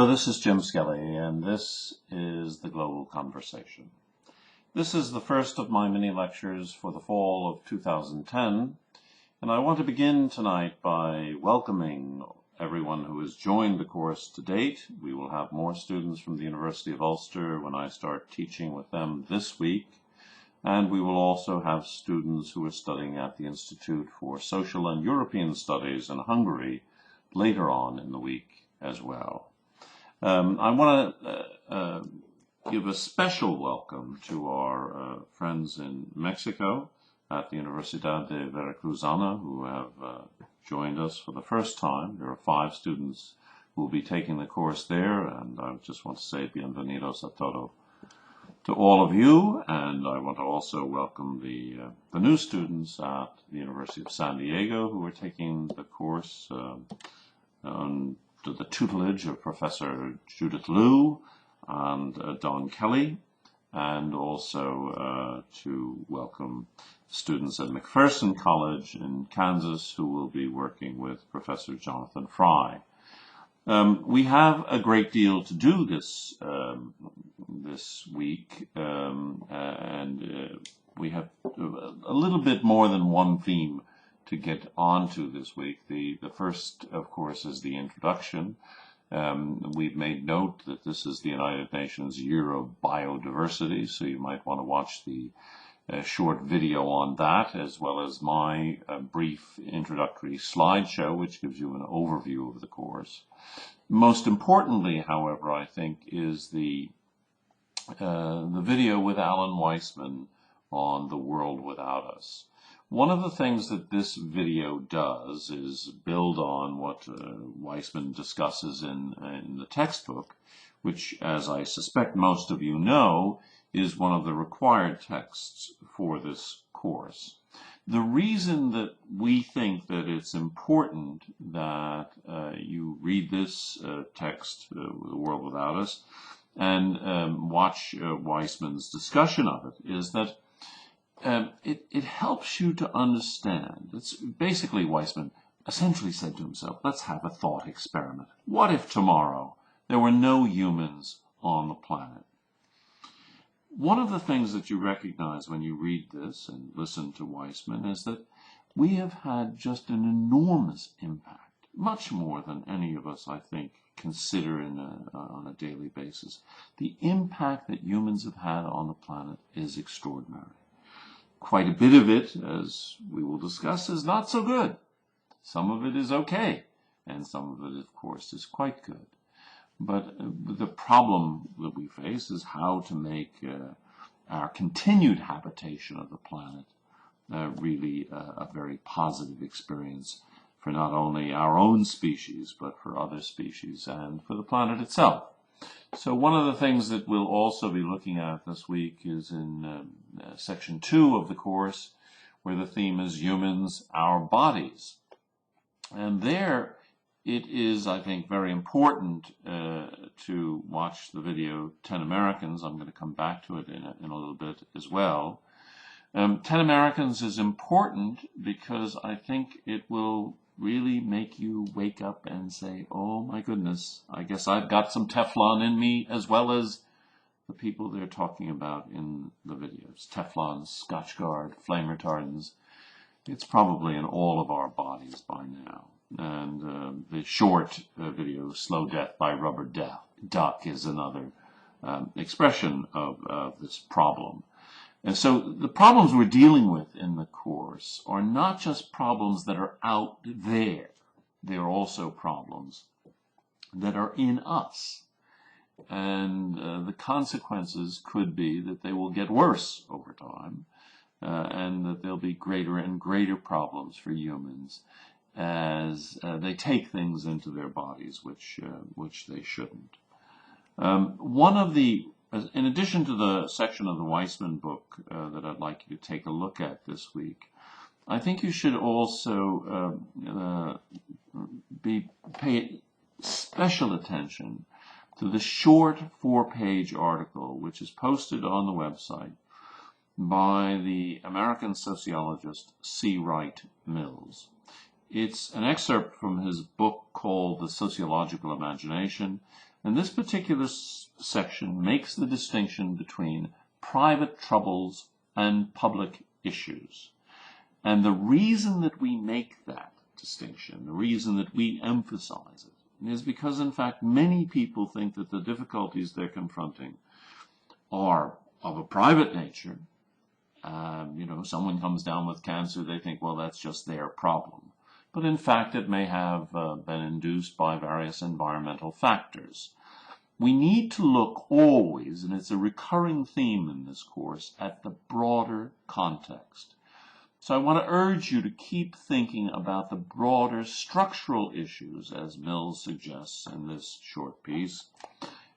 Hello, this is Jim Skelly, and this is the Global Conversation. This is the first of my mini lectures for the fall of 2010, and I want to begin tonight by welcoming everyone who has joined the course to date. We will have more students from the University of Ulster when I start teaching with them this week, and we will also have students who are studying at the Institute for Social and European Studies in Hungary later on in the week as well. I want to give a special welcome to our friends in Mexico at the Universidad de Veracruzana who have joined us for the first time. There are 5 students who will be taking the course there, and I just want to say bienvenidos a todo to all of you, and I want to also welcome the new students at the University of San Diego who are taking the course under the tutelage of Professor Judith Liu and Don Kelly, and also to welcome students at McPherson College in Kansas who will be working with Professor Jonathan Fry. We have a great deal to do this week, and we have a little bit more than one theme to get onto this week. The first, of course, is the introduction. We've made note that this is the United Nations Year of Biodiversity, so you might want to watch the short video on that, as well as my brief introductory slideshow, which gives you an overview of the course. Most importantly, however, I think, is the video with Alan Weisman on The World Without Us. One of the things that this video does is build on what Weisman discusses in the textbook, which, as I suspect most of you know, is one of the required texts for this course. The reason that we think that it's important that you read this text, The World Without Us, and watch Weisman's discussion of it is that it helps you to understand. It's basically Weisman essentially said to himself, let's have a thought experiment. What if tomorrow there were no humans on the planet? One of the things that you recognize when you read this and listen to Weisman is that we have had just an enormous impact, much more than any of us, I think, consider on a daily basis. The impact that humans have had on the planet is extraordinary. Quite a bit of it, as we will discuss, is not so good. Some of it is okay, and some of it, of course, is quite good. But the problem that we face is how to make our continued habitation of the planet really a very positive experience for not only our own species, but for other species and for the planet itself. So one of the things that we'll also be looking at this week is in section 2 of the course, where the theme is humans, our bodies. And there it is, I think, very important to watch the video 10 Americans. I'm going to come back to it in a little bit as well. 10 Americans is important because I think it will really make you wake up and say, oh my goodness, I guess I've got some Teflon in me, as well as the people they're talking about in the videos. Teflon, Scotchgard, flame retardants. It's probably in all of our bodies by now. And the short video, Slow Death by Rubber Duck, is another expression of this problem. And so the problems we're dealing with in the course are not just problems that are out there. They're also problems that are in us. And the consequences could be that they will get worse over time, and that there'll be greater and greater problems for humans as they take things into their bodies which they shouldn't. In addition to the section of the Weisman book that I'd like you to take a look at this week, I think you should also pay special attention to the short 4-page article which is posted on the website by the American sociologist C. Wright Mills. It's an excerpt from his book called The Sociological Imagination, And this particular section makes the distinction between private troubles and public issues. And the reason that we make that distinction, the reason that we emphasize it, is because, in fact, many people think that the difficulties they're confronting are of a private nature. Someone comes down with cancer, they think, well, that's just their problem. But in fact, it may have been induced by various environmental factors. We need to look always, and it's a recurring theme in this course, at the broader context. So I want to urge you to keep thinking about the broader structural issues, as Mills suggests in this short piece,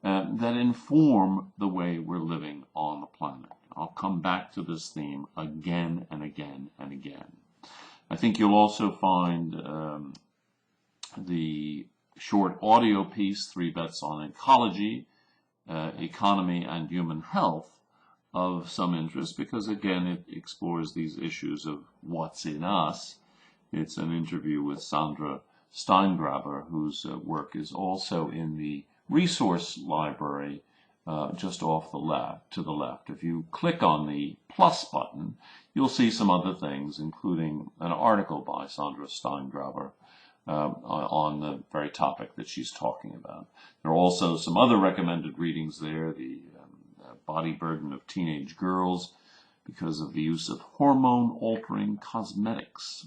that inform the way we're living on the planet. I'll come back to this theme again and again and again. I think you'll also find the short audio piece, 3 Bets on Ecology, Economy, and Human Health, of some interest, because again it explores these issues of what's in us. It's an interview with Sandra Steingraber, whose work is also in the resource library just off to the left. If you click on the plus button, you'll see some other things, including an article by Sandra Steingraber on the very topic that she's talking about. There are also some other recommended readings there, the body burden of teenage girls because of the use of hormone-altering cosmetics.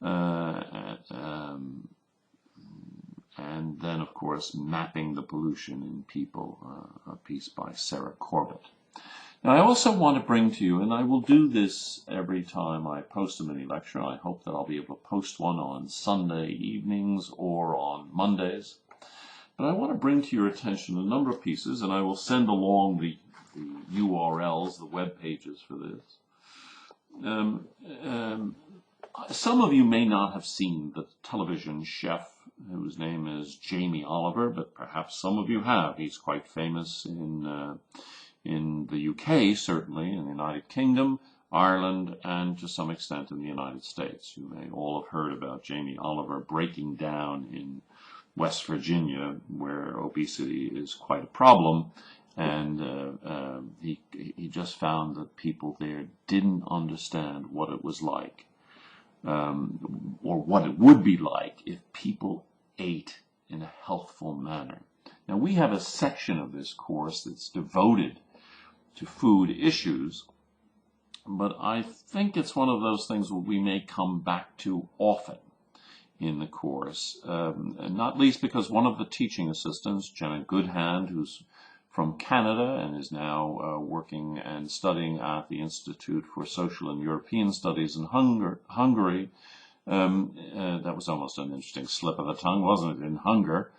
And then, of course, Mapping the Pollution in People, a piece by Sarah Corbett. Now, I also want to bring to you, and I will do this every time I post a mini lecture. I hope that I'll be able to post one on Sunday evenings or on Mondays. But I want to bring to your attention a number of pieces, and I will send along the URLs, the web pages for this. Some of you may not have seen the television chef whose name is Jamie Oliver, but perhaps some of you have. He's quite famous in the UK, certainly, in the United Kingdom, Ireland, and to some extent in the United States. You may all have heard about Jamie Oliver breaking down in West Virginia, where obesity is quite a problem, and he just found that people there didn't understand what it was like, or what it would be like if people ate in a healthful manner. Now, we have a section of this course that's devoted to food issues, but I think it's one of those things that we may come back to often in the course, and not least because one of the teaching assistants, Jenna Goodhand, who's from Canada and is now working and studying at the Institute for Social and European Studies in Hungary. That was almost an interesting slip of the tongue, wasn't it, in hunger.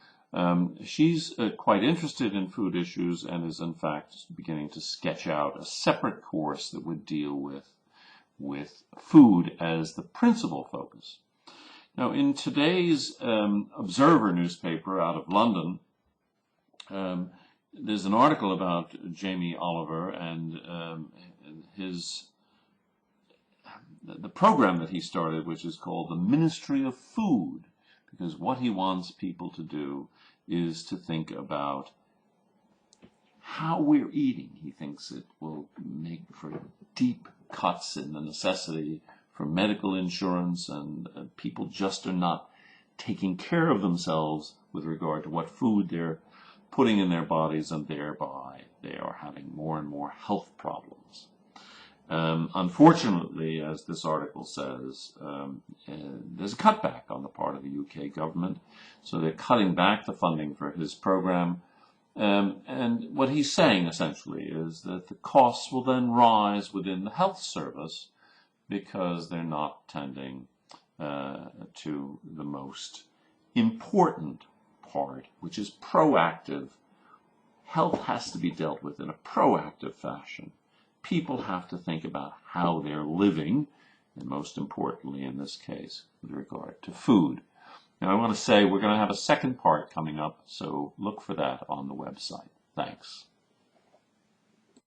She's quite interested in food issues and is in fact beginning to sketch out a separate course that would deal with food as the principal focus. Now, in today's Observer newspaper out of London, there's an article about Jamie Oliver and the program that he started, which is called the Ministry of Food, because what he wants people to do is to think about how we're eating. He thinks it will make for deep cuts in the necessity for medical insurance, and people just are not taking care of themselves with regard to what food they're putting in their bodies, and thereby they are having more and more health problems. Unfortunately, as this article says, there's a cutback on the part of the UK government, so they're cutting back the funding for his program. And what he's saying essentially is that the costs will then rise within the health service because they're not tending to the most important part, which is proactive. Health has to be dealt with in a proactive fashion. People have to think about how they're living, and most importantly in this case, with regard to food. Now, I want to say we're going to have a second part coming up, so look for that on the website. Thanks.